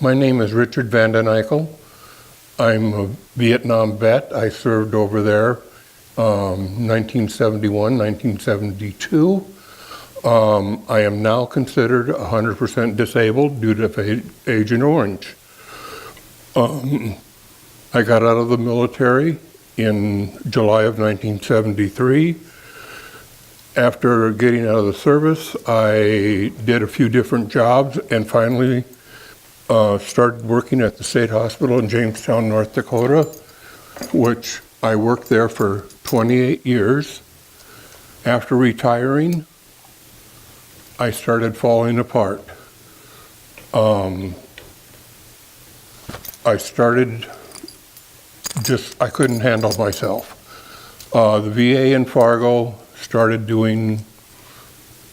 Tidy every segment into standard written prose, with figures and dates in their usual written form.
My name is Richard Vanden-Eykel. I'm a Vietnam vet. I served over there 1971, 1972. I am now considered 100% disabled due to Agent Orange. I got out of the military in July of 1973. After getting out of the service, I did a few different jobs and finally started working at the state hospital in Jamestown, North Dakota, which I worked there for 28 years. After retiring, I started falling apart. I couldn't handle myself. The VA in Fargo started doing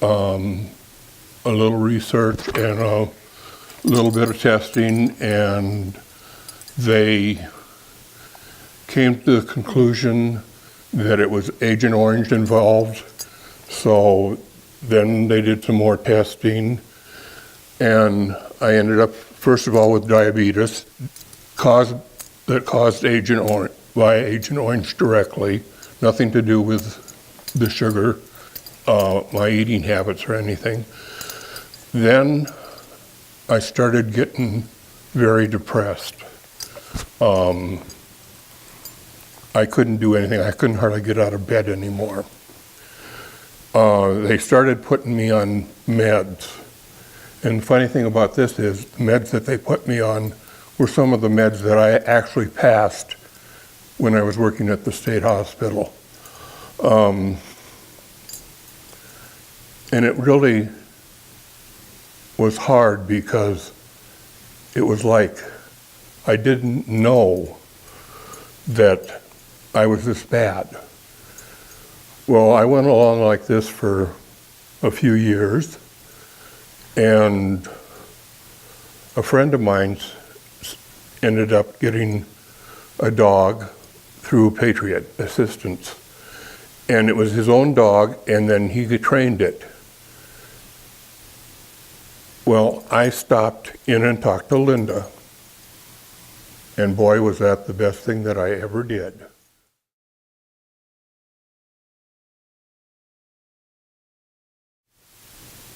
a little research and a little bit of testing, and they came to the conclusion that it was Agent Orange involved. So then they did some more testing, and I ended up, first of all, with diabetes that caused Agent Orange directly, nothing to do with the sugar, my eating habits or anything. Then I started getting very depressed. I couldn't do anything. I couldn't hardly get out of bed anymore. They started putting me on meds. And the funny thing about this is the meds that they put me on were some of the meds that I actually passed when I was working at the state hospital. And it really was hard because it was like I didn't know that I was this bad. Well, I went along like this for a few years, and a friend of mine ended up getting a dog through Patriot Assistance. And it was his own dog, and then he trained it. Well, I stopped in and talked to Linda, and boy, was that the best thing that I ever did.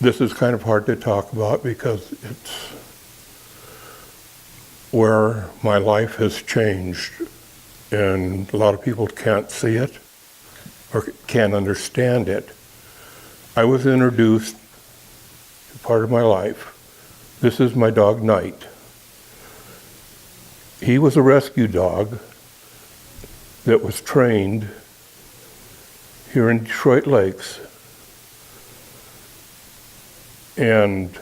This is kind of hard to talk about because it's where my life has changed, and a lot of people can't see it or can't understand it. I was introduced to part of my life. This is my dog, Knight. He was a rescue dog that was trained here in Detroit Lakes. And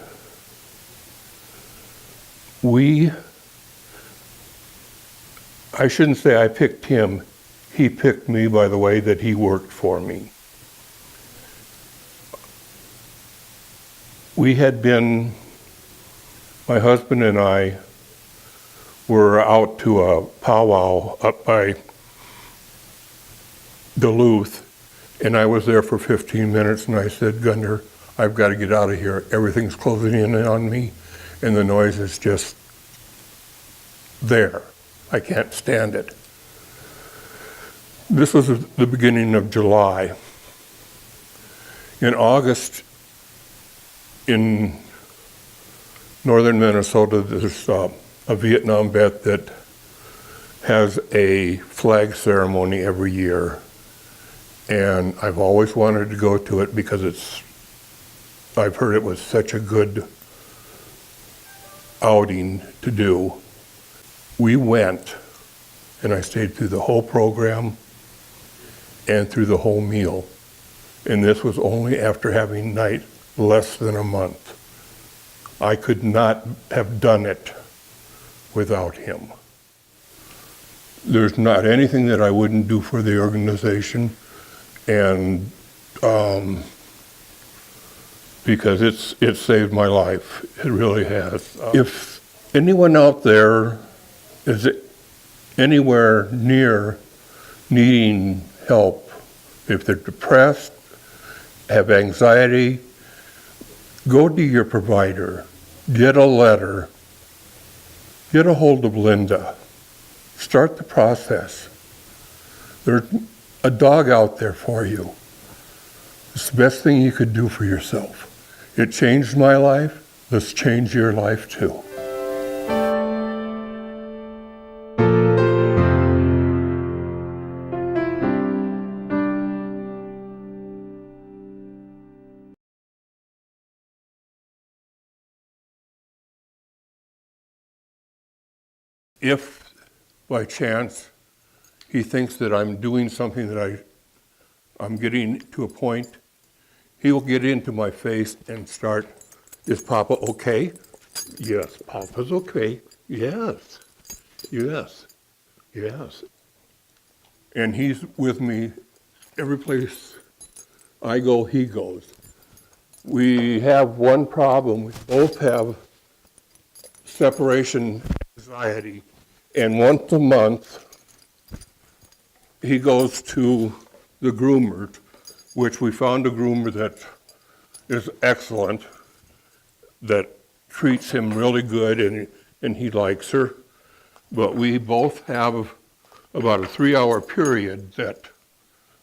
I shouldn't say I picked him. He picked me by the way that he worked for me. My husband and I were out to a powwow up by Duluth, and I was there for 15 minutes, and I said, Gunnar, I've got to get out of here. Everything's closing in on me, and the noise is just there. I can't stand it. This was the beginning of July. In August, in northern Minnesota, there's a Vietnam vet that has a flag ceremony every year. And I've always wanted to go to it because I've heard it was such a good outing to do. We went, and I stayed through the whole program and through the whole meal. And this was only after having Knight less than a month. I could not have done it without him. There's not anything that I wouldn't do for the organization, and because it saved my life. It really has. If anyone out there is anywhere near needing help, if they're depressed, have anxiety, go to your provider, get a letter, get a hold of Linda. Start the process. There's a dog out there for you. It's the best thing you could do for yourself. It changed my life. Let's change your life too. If by chance he thinks that I'm doing something that I'm getting to a point, he will get into my face and start, is Papa okay? Yes, Papa's okay. Yes, yes, yes. And he's with me every place I go, he goes. We have one problem. We both have separation anxiety. And once a month, he goes to the groomer, which we found a groomer that is excellent, that treats him really good, and he likes her. But we both have about a 3-hour period that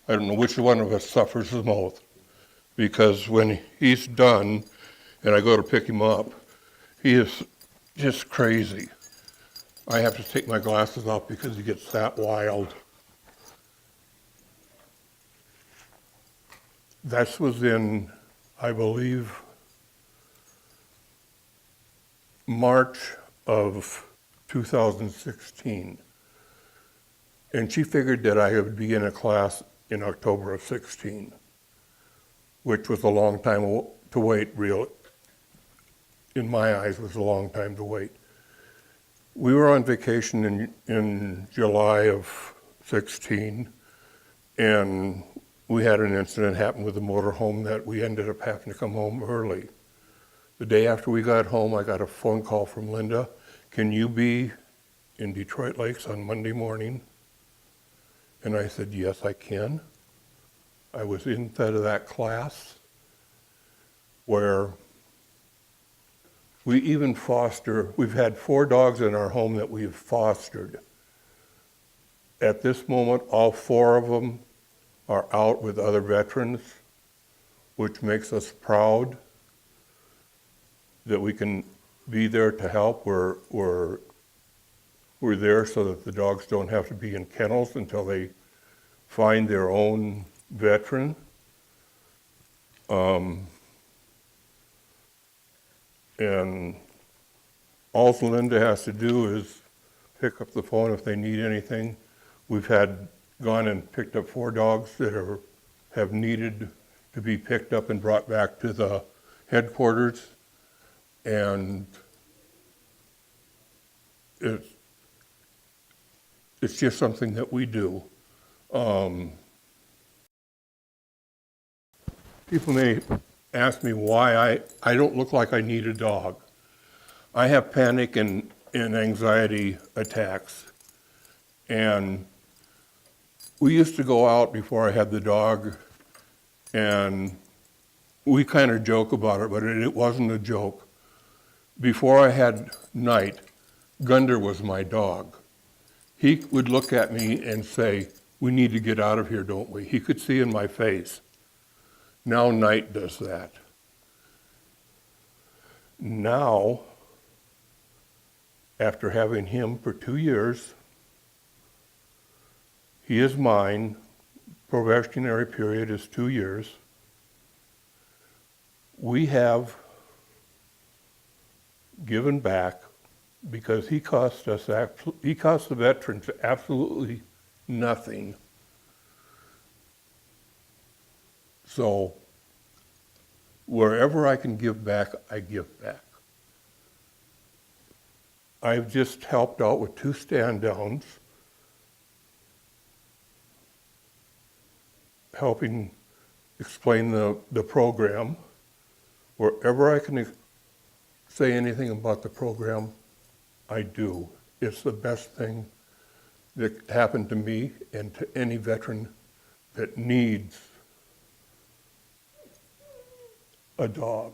I don't know which one of us suffers the most. Because when he's done and I go to pick him up, he is just crazy. I have to take my glasses off because he gets that wild. That was in, I believe, March of 2016. And she figured that I would be in a class in October of 16, which was a long time to wait, in my eyes, was a long time to wait. We were on vacation in July of 16, and we had an incident happen with the motorhome that we ended up having to come home early. The day after we got home, I got a phone call from Linda. Can you be in Detroit Lakes on Monday morning? And I said, yes, I can. I was inside of that class where we even we've had 4 dogs in our home that we've fostered. At this moment, all 4 of them are out with other veterans, which makes us proud that we can be there to help. We're there so that the dogs don't have to be in kennels until they find their own veteran. And all Linda has to do is pick up the phone if they need anything. We've gone and picked up 4 dogs that have needed to be picked up and brought back to the headquarters. And it's just something that we do. People may ask me why I don't look like I need a dog. I have panic and anxiety attacks. And we used to go out before I had the dog, and we kind of joke about it, but it wasn't a joke. Before I had Knight, Gunder was my dog. He would look at me and say, we need to get out of here, don't we? He could see in my face. Now Knight does that. Now, after having him for 2 years, he is mine. Probationary period is 2 years. We have given back because he cost the veterans absolutely nothing. So wherever I can give back, I give back. I've just helped out with 2 stand-downs, helping explain the program. Wherever I can say anything about the program, I do. It's the best thing that happened to me and to any veteran that needs a dog.